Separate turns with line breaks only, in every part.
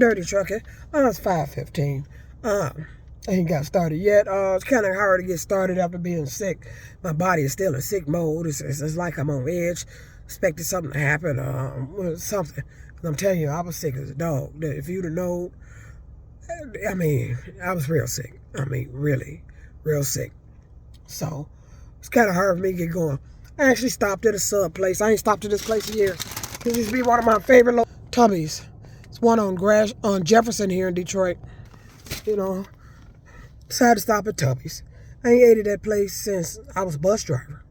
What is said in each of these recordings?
Dirty trucking. It's 5:15. I ain't got started yet. It's kind of hard to get started after being sick. My body is still in sick mode. It's like I'm on edge, expecting something to happen. Something. I'm telling you, I was sick as a dog. If you'd have known, I mean, I was real sick. I mean, really, real sick. So it's kind of hard for me to get going. I actually stopped at a sub place. I ain't stopped at this place in years. This used to be one of my favorite Tubby's. It's one on Jefferson here in Detroit. You know, decided to stop at Tubby's. I ain't ate at that place since I was a bus driver.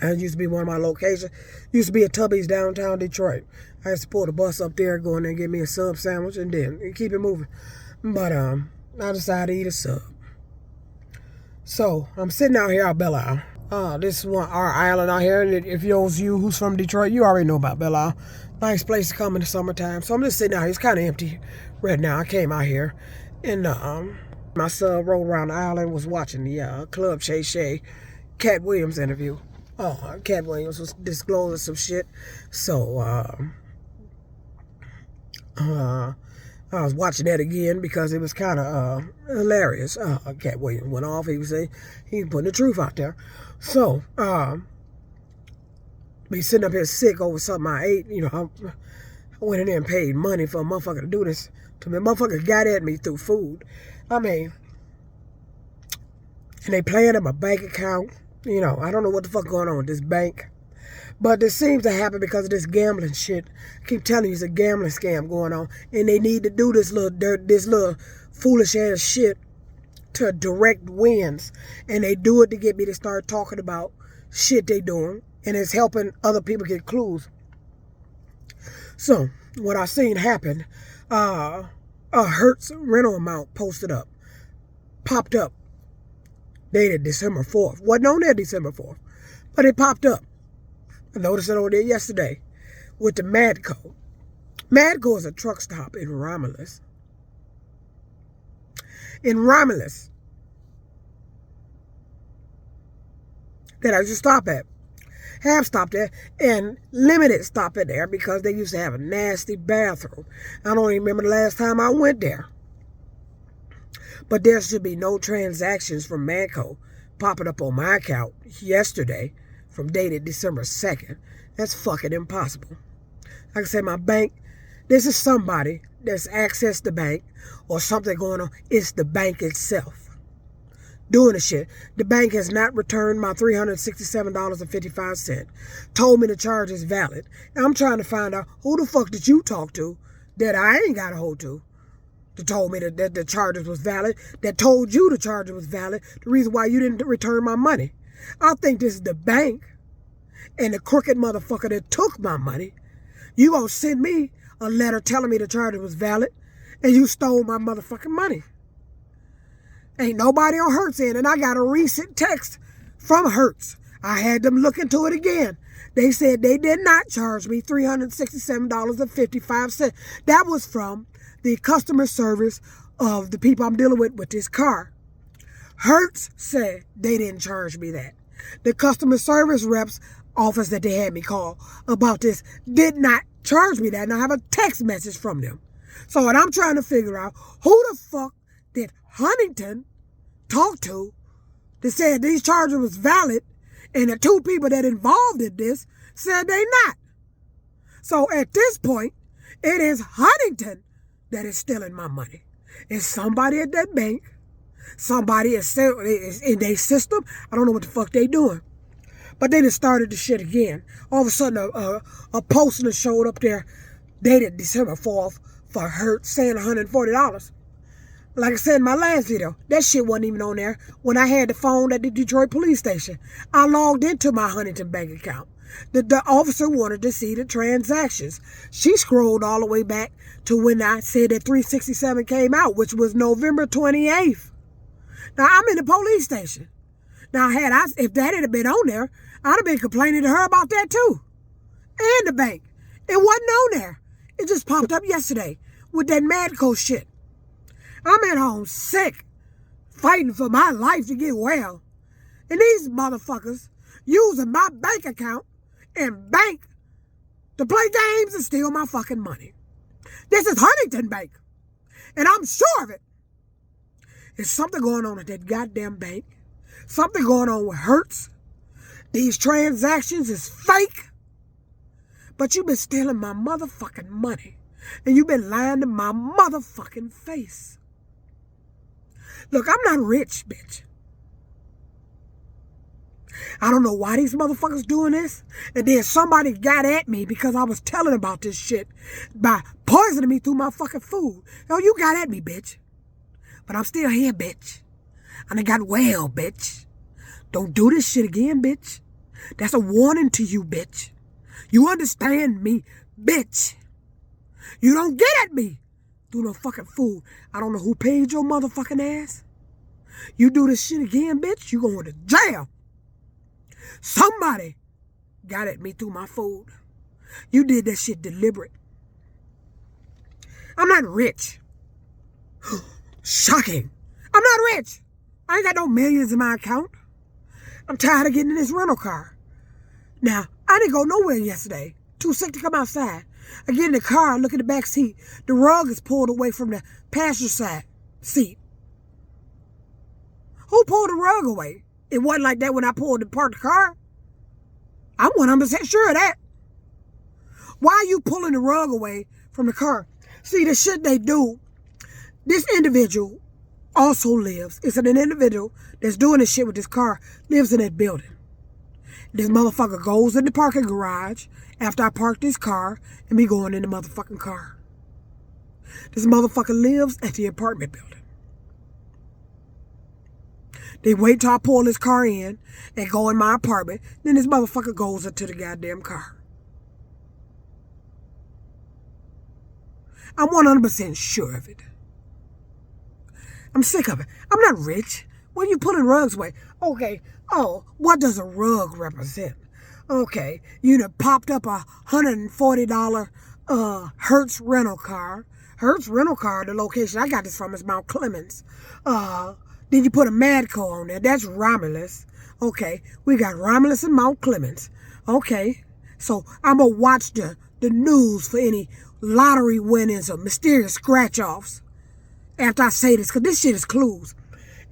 That used to be one of my locations. Used to be a Tubby's downtown Detroit. I used to pull the bus up there, go in there and get me a sub sandwich and then keep it moving. But I decided to eat a sub. So I'm sitting out here at Belle Isle. This is our island out here. And if those you who's from Detroit, you already know about Belle Isle. Nice place to come in the summertime. So I'm just sitting out here. It's kind of empty right now. I came out here and my son rode around the island, was watching the Club Shay Shay Cat Williams interview. Cat Williams was disclosing some shit. So I was watching that again because it was kind of hilarious. Cat Williams went off. He was putting the truth out there. So be sitting up here sick over something I ate. You know, I went in there and paid money for a motherfucker to do this to me. A motherfucker got at me through food. I mean, and they playing in my bank account. You know, I don't know what the fuck going on with this bank. But this seems to happen because of this gambling shit. I keep telling you, it's a gambling scam going on. And they need to do this little foolish ass shit to direct wins. And they do it to get me to start talking about shit they doing. And it's helping other people get clues. So, what I seen happen, a Hertz rental amount popped up, dated December 4th. Wasn't on there December 4th, but it popped up. I noticed it on there yesterday with the Madco. Madco is a truck stop in Romulus. That I used to stop at. Have stopped there and limited stop at there because they used to have a nasty bathroom. I don't even remember the last time I went there. But there should be no transactions from Madco popping up on my account yesterday from dated December 2nd. That's fucking impossible. Like I said, my bank, this is somebody that's accessed the bank or something going on. It's the bank itself doing the shit. The bank has not returned my $367.55. Told me the charge is valid. And I'm trying to find out who the fuck did you talk to that I ain't got a hold to. That told me that the charges was valid. That told you the charges was valid. The reason why you didn't return my money. I think this is the bank and the crooked motherfucker that took my money. You gonna send me a letter telling me the charges was valid and you stole my motherfucking money. Ain't nobody on Hertz in, and I got a recent text from Hertz. I had them look into it again. They said they did not charge me $367.55. That was from the customer service of the people I'm dealing with this car. Hertz said they didn't charge me that. The customer service reps office that they had me call about this did not charge me that, and I have a text message from them. So what I'm trying to figure out, who the fuck did Huntington talk to that said these charges was valid, and the two people that involved in this said they not. So at this point, it is Huntington that is stealing my money. It's somebody at that bank. Somebody is in their system. I don't know what the fuck they doing. But they just started the shit again. All of a sudden, a poster showed up there dated December 4th for Hertz saying $140. Like I said in my last video, that shit wasn't even on there when I had the phone at the Detroit police station. I logged into my Huntington bank account. The officer wanted to see the transactions. She scrolled all the way back to when I said that 367 came out, which was November 28th. Now, I'm in the police station. Now, if that had been on there, I'd have been complaining to her about that too. And the bank. It wasn't on there. It just popped up yesterday with that Madco shit. I'm at home sick, fighting for my life to get well. And these motherfuckers using my bank account and bank to play games and steal my fucking money. This is Huntington Bank. And I'm sure of it. There's something going on at that goddamn bank. Something going on with Hertz. These transactions is fake. But you've been stealing my motherfucking money. And you've been lying to my motherfucking face. Look, I'm not rich, bitch. I don't know why these motherfuckers doing this. And then somebody got at me because I was telling about this shit by poisoning me through my fucking food. Yo, you got at me, bitch. But I'm still here, bitch. And I got well, bitch. Don't do this shit again, bitch. That's a warning to you, bitch. You understand me, bitch. You don't get at me through no fucking food. I don't know who paid your motherfucking ass. You do this shit again, bitch, you going to jail. Somebody got at me through my food. You did that shit deliberate. I'm not rich. Shocking. I'm not rich. I ain't got no millions in my account. I'm tired of getting in this rental car. Now, I didn't go nowhere yesterday. Too sick to come outside. I get in the car, look at the back seat. The rug is pulled away from the passenger side seat. Who pulled the rug away? It wasn't like that when I pulled to park the car. I'm 100% sure of that. Why are you pulling the rug away from the car? See, the shit they do, this individual also lives. It's an individual that's doing this shit with this car, lives in that building. This motherfucker goes in the parking garage after I park this car and be going in the motherfucking car. This motherfucker lives at the apartment building. They wait till I pull this car in and go in my apartment. Then this motherfucker goes into the goddamn car. I'm 100% sure of it. I'm sick of it. I'm not rich. When you pulling rugs away, okay, oh, what does a rug represent? Okay, you done popped up a $140 Hertz rental car. Hertz rental car, the location I got this from is Mount Clemens. Then you put a Madco on there. That's Romulus. Okay, we got Romulus and Mount Clemens. Okay, so I'm going to watch the news for any lottery winnings or mysterious scratch-offs after I say this, because this shit is clues.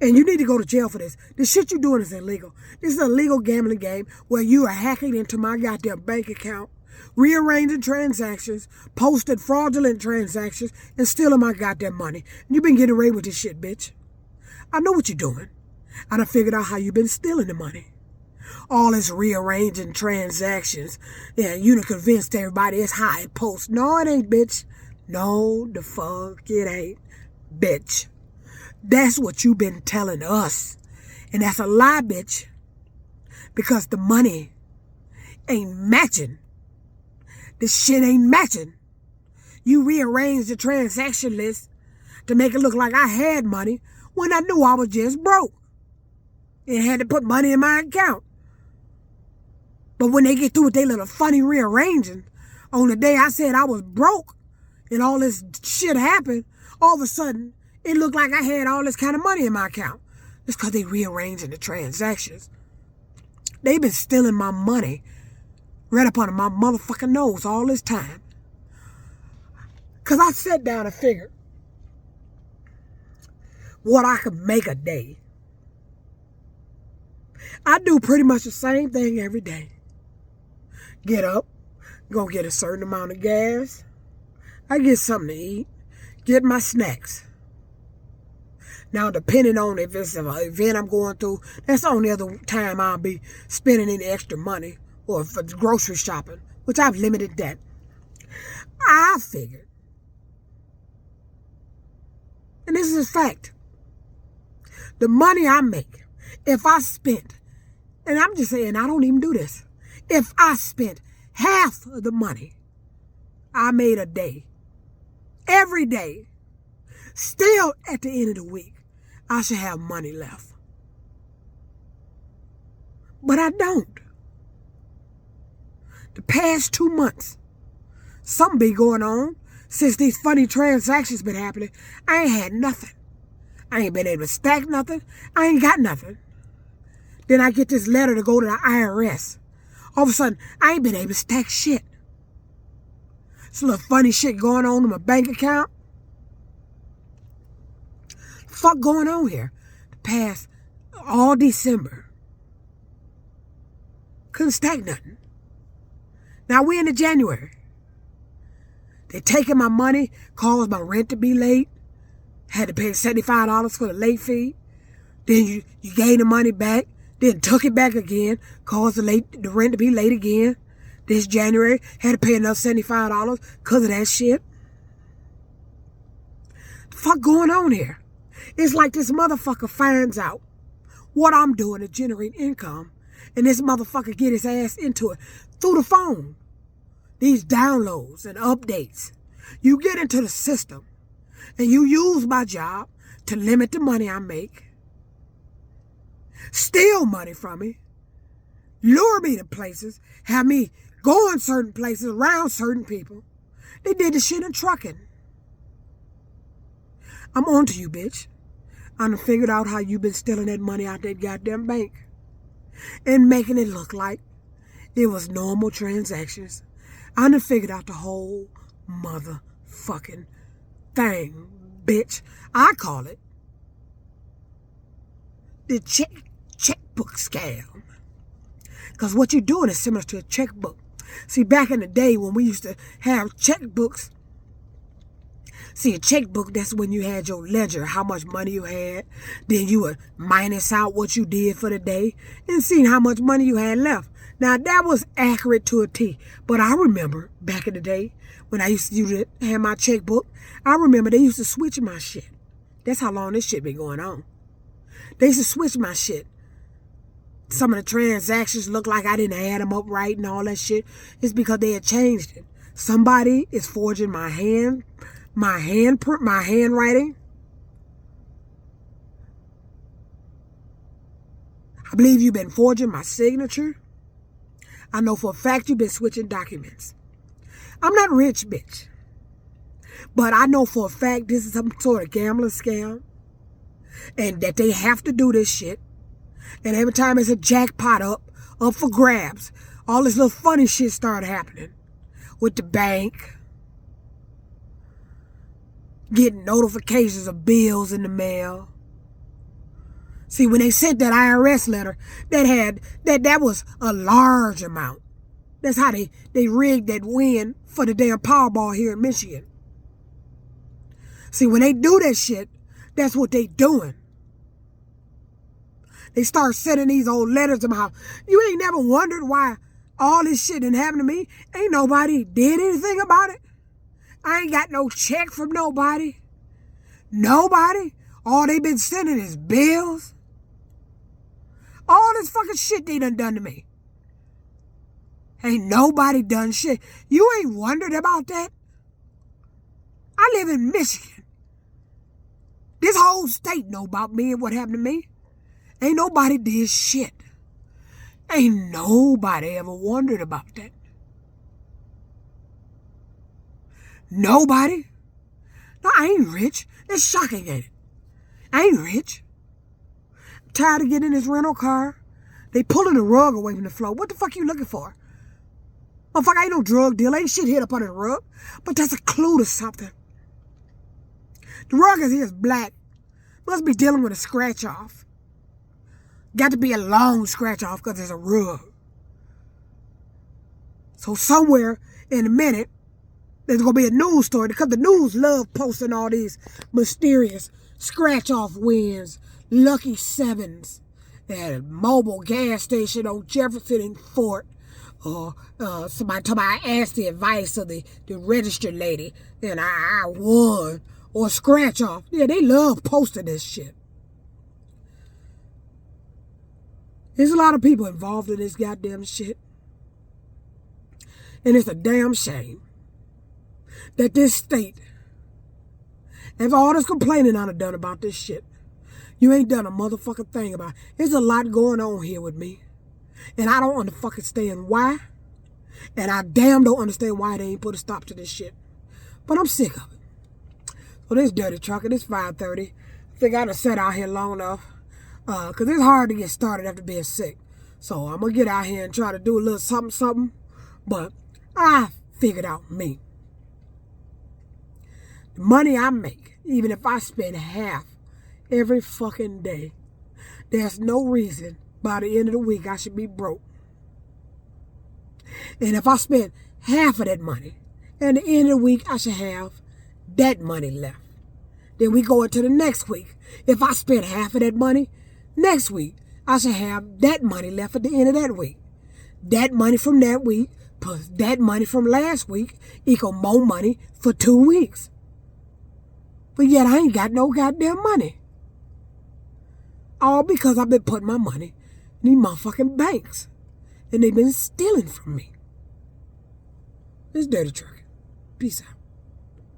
And you need to go to jail for this. The shit you're doing is illegal. This is a legal gambling game where you are hacking into my goddamn bank account, rearranging transactions, posting fraudulent transactions, and stealing my goddamn money. And you've been getting away with this shit, bitch. I know what you're doing. I done figured out how you've been stealing the money. All this rearranging transactions. Yeah, you done convinced everybody it's how it posts. No, it ain't, bitch. No, the fuck it ain't, bitch. That's what you've been telling us. And that's a lie, bitch. Because the money ain't matching. This shit ain't matching. You rearranged the transaction list to make it look like I had money when I knew I was just broke and had to put money in my account. But when they get through with their little funny rearranging, on the day I said I was broke and all this shit happened, all of a sudden, it looked like I had all this kind of money in my account. It's because they rearranging the transactions. They've been stealing my money right up under my motherfucking nose all this time. Because I sat down and figured what I could make a day. I do pretty much the same thing every day. Get up, go get a certain amount of gas. I get something to eat, get my snacks. Now, depending on if it's an event I'm going through, that's the only other time I'll be spending any extra money or for grocery shopping, which I've limited that. I figured, and this is a fact, the money I make, if I spent, and I'm just saying I don't even do this, if I spent half of the money I made a day, every day, still at the end of the week, I should have money left. But I don't. The past 2 months, something be going on since these funny transactions been happening. I ain't had nothing. I ain't been able to stack nothing. I ain't got nothing. Then I get this letter to go to the IRS. All of a sudden, I ain't been able to stack shit. Some little funny shit going on in my bank account. Fuck going on here? The past all December. Couldn't stack nothing. Now we into January. They taking my money, caused my rent to be late. Had to pay $75 for the late fee. Then you gave the money back. Then took it back again. Caused the rent to be late again. This January, had to pay another $75 because of that shit. The fuck going on here? It's like this motherfucker finds out what I'm doing to generate income, and this motherfucker get his ass into it through the phone. These downloads and updates. You get into the system, and you use my job to limit the money I make, steal money from me, lure me to places, have me going certain places around certain people. They did the shit in trucking. I'm on to you, bitch. I done figured out how you been stealing that money out that goddamn bank and making it look like it was normal transactions. I done figured out the whole motherfucking thing, bitch. I call it the checkbook scam. Because what you're doing is similar to a checkbook. See, back in the day when we used to have checkbooks, see, a checkbook, that's when you had your ledger, how much money you had. Then you would minus out what you did for the day and see how much money you had left. Now, that was accurate to a T. But I remember back in the day when I used to have my checkbook, I remember they used to switch my shit. That's how long this shit been going on. They used to switch my shit. Some of the transactions look like I didn't add them up right and all that shit. It's because they had changed it. Somebody is forging my handwriting. I believe you've been forging my signature. I know for a fact you've been switching documents. I'm not rich, bitch. But I know for a fact this is some sort of gambling scam. And that they have to do this shit. And every time there's a jackpot up for grabs, all this little funny shit started happening. With the bank. Getting notifications of bills in the mail. See, when they sent that IRS letter, that was a large amount. That's how they rigged that win for the damn Powerball here in Michigan. See, when they do that shit, that's what they doing. They start sending these old letters to my house. You ain't never wondered why all this shit didn't happen to me? Ain't nobody did anything about it. I ain't got no check from nobody. Nobody. All they been sending is bills. All this fucking shit they done to me. Ain't nobody done shit. You ain't wondered about that? I live in Michigan. This whole state know about me and what happened to me. Ain't nobody did shit. Ain't nobody ever wondered about that. Nobody. No, I ain't rich. It's shocking, ain't it? I ain't rich. I'm tired of getting in this rental car. They pulling the rug away from the floor. What the fuck you looking for? Motherfucker, ain't no drug deal. Ain't shit hid up under the rug. But that's a clue to something. The rug is black. Must be dealing with a scratch off. Got to be a long scratch off because there's a rug. So somewhere in a minute, there's going to be a news story because the news love posting all these mysterious scratch off wins, lucky sevens at a mobile gas station on Jefferson and Fort. Or somebody I asked the advice of the registered lady and I won. Or scratch off. Yeah, they love posting this shit. There's a lot of people involved in this goddamn shit. And it's a damn shame that this state, after all this complaining I've done about this shit, you ain't done a motherfucking thing about it. There's a lot going on here with me. And I don't understand why. And I damn don't understand why they ain't put a stop to this shit. But I'm sick of it. So this dirty trucker, this 5:30. I think I done sat out here long enough. Because it's hard to get started after being sick. So I'm going to get out here and try to do a little something. But I figured out me. The money I make, even if I spend half every fucking day, there's no reason by the end of the week I should be broke. And if I spend half of that money, at the end of the week I should have that money left. Then we go into the next week. If I spend half of that money, next week I should have that money left at the end of that week. That money from that week plus that money from last week equal more money for 2 weeks. But yet I ain't got no goddamn money. All because I've been putting my money in these motherfucking banks. And they've been stealing from me. It's Dirty Trucking. Peace out.